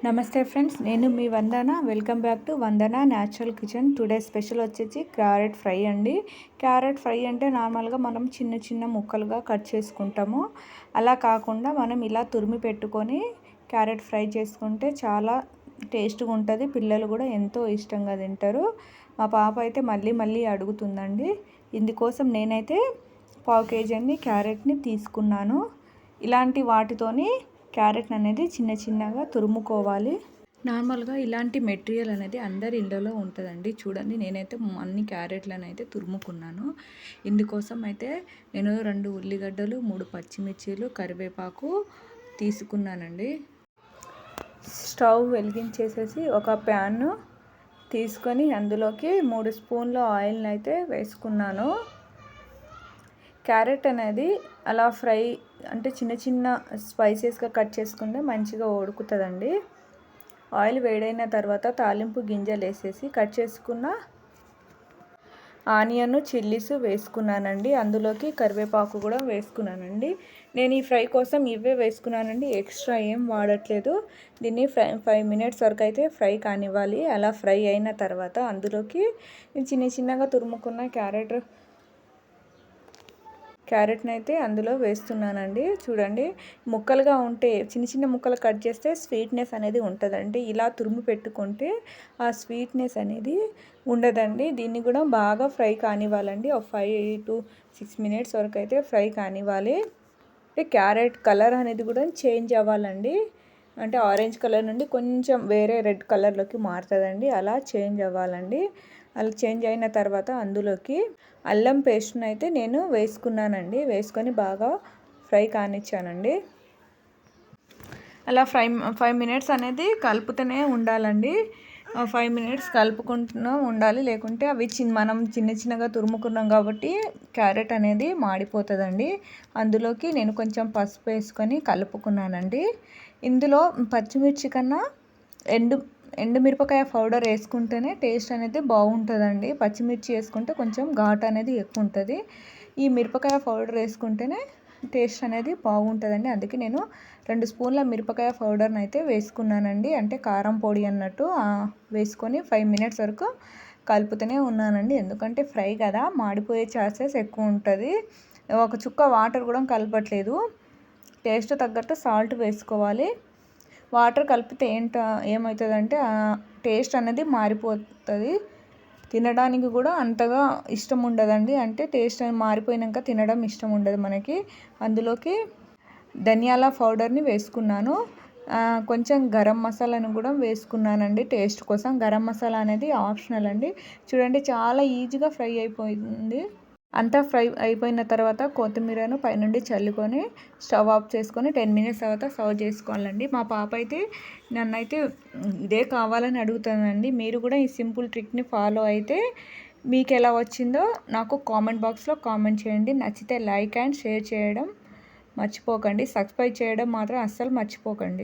నమస్తే ఫ్రెండ్స్, నేను మీ Vandana. Welcome back to Vandana natural kitchen. Today special వచ్చేసి క్యారెట్ ఫ్రై అండి. క్యారెట్ ఫ్రై అంటే నార్మల్గా మనం చిన్న చిన్న ముక్కలుగా కట్ చేసుకుంటాము. అలా కాకుండా మనం ఇలా తురిమి పెట్టుకొని క్యారెట్ ఫ్రై చేసుకుంటే చాలా టేస్ట్గా ఉంటుంది. పిల్లలు కూడా ఎంతో ఇష్టంగా తింటారు. మా పాప అయితే మళ్ళీ మళ్ళీ అడుగుతుందండి. ఇందుకోసం నేనైతే పావు కేజీ క్యారెట్ని తీసుకున్నాను. ఇలాంటి వాటితోని క్యారెట్ అనేది చిన్న చిన్నగా తురుముకోవాలి. నార్మల్గా ఇలాంటి మెటీరియల్ అనేది అందరి ఇళ్ళలో ఉంటుందండి. చూడండి, నేనైతే అన్ని క్యారెట్లను అయితే తురుముకున్నాను. ఇందుకోసం అయితే నేను 2 ఉల్లిగడ్డలు, 3 పచ్చిమిర్చీలు, కరివేపాకు తీసుకున్నానండి. స్టవ్ వెలిగించేసేసి ఒక ప్యాన్ తీసుకొని అందులోకి 3 స్పూన్ల ఆయిల్ని అయితే వేసుకున్నాను. క్యారెట్ అనేది అలా ఫ్రై అంటే చిన్న చిన్న స్పైసెస్గా కట్ చేసుకుంటే మంచిగా ఉడుకుతుందండి. ఆయిల్ వేడైన తర్వాత తాలింపు గింజలు వేసేసి కట్ చేసుకున్న ఆనియన్, చిల్లీస్ వేసుకున్నానండి. అందులోకి కరివేపాకు కూడా వేసుకున్నానండి. నేను ఈ ఫ్రై కోసం ఇవే వేసుకున్నానండి, ఎక్స్ట్రా ఏం వాడట్లేదు. దీన్ని 5 మినిట్స్ వరకు అయితే ఫ్రై కానివ్వాలి. అలా ఫ్రై అయిన తర్వాత అందులోకి చిన్న చిన్నగా తురుముకున్న క్యారెట్ని అయితే అందులో వేస్తున్నానండి. చూడండి, ముక్కలుగా ఉంటే చిన్న చిన్న ముక్కలు కట్ చేస్తే స్వీట్నెస్ అనేది ఉంటుందండి. ఇలా తురుము పెట్టుకుంటే ఆ స్వీట్నెస్ అనేది ఉండదండి. దీన్ని కూడా బాగా ఫ్రై కానివ్వాలండి. ఒక 5 to 6 మినిట్స్ వరకు అయితే ఫ్రై కానివ్వాలి. క్యారెట్ కలర్ అనేది కూడా చేంజ్ అవ్వాలండి. అంటే ఆరెంజ్ కలర్ నుండి కొంచెం వేరే రెడ్ కలర్లోకి మారుతుందండి. అలా చేంజ్ అవ్వాలండి. అలా చేంజ్ అయిన తర్వాత అందులోకి అల్లం పేస్ట్ని అయితే నేను వేసుకున్నానండి. వేసుకొని బాగా ఫ్రై కానిచ్చానండి. అలా 5 మినిట్స్ అనేది కలుపుతూనే ఉండాలండి. 5 మినిట్స్ కలుపుకుంటూ ఉండాలి. లేకుంటే అవి మనం చిన్న చిన్నగా తురుముకున్నాం కాబట్టి క్యారెట్ అనేది మాడిపోతుందండి. అందులోకి నేను కొంచెం పసుపు వేసుకొని కలుపుకున్నానండి. ఇందులో పచ్చిమిర్చి కన్నా ఎండుమిరపకాయ పౌడర్ వేసుకుంటేనే టేస్ట్ అనేది బాగుంటుందండి. పచ్చిమిర్చి వేసుకుంటే కొంచెం ఘాటు అనేది ఎక్కువ ఉంటుంది. ఈ మిరపకాయ పౌడర్ వేసుకుంటేనే టేస్ట్ అనేది బాగుంటుందండి. అందుకే నేను 2 స్పూన్ల మిరపకాయ పౌడర్ని అయితే వేసుకున్నానండి. అంటే కారం పొడి అన్నట్టు వేసుకొని 5 మినిట్స్ వరకు కలుపుతూనే ఉన్నానండి. ఎందుకంటే ఫ్రై కదా, మాడిపోయే ఛాన్సెస్ ఎక్కువ ఉంటుంది. ఒక చుక్క వాటర్ కూడా కలపట్లేదు. టేస్ట్ తగ్గట్టు సాల్ట్ వేసుకోవాలి. వాటర్ కలిపితే ఏమవుతుందంటే టేస్ట్ అనేది మారిపోతుంది. తినడానికి కూడా అంతగా ఇష్టం ఉండదండి. అంటే టేస్ట్ మారిపోయినాక తినడం ఇష్టం ఉండదు మనకి. అందులోకి ధనియాల పౌడర్ని వేసుకున్నాను. కొంచెం గరం మసాలాను కూడా వేసుకున్నానండి టేస్ట్ కోసం. గరం మసాలా అనేది ఆప్షనల్ అండి. చూడండి, చాలా ఈజీగా ఫ్రై అయిపోయింది. అంతా ఫ్రై అయిపోయిన తర్వాత కొత్తిమీరను పైనుండి చల్లుకొని స్టవ్ ఆఫ్ చేసుకొని 10 మినిట్స్ తర్వాత సర్వ్ చేసుకోవాలండి. మా పాప అయితే నన్నైతే ఇదే కావాలని అడుగుతుందండి. మీరు కూడా ఈ సింపుల్ ట్రిక్ని ఫాలో అయితే మీకు ఎలా వచ్చిందో నాకు కామెంట్ బాక్స్లో కామెంట్ చేయండి. నచ్చితే లైక్ అండ్ షేర్ చేయడం మర్చిపోకండి. సబ్స్క్రైబ్ చేయడం మాత్రం అస్సలు మర్చిపోకండి.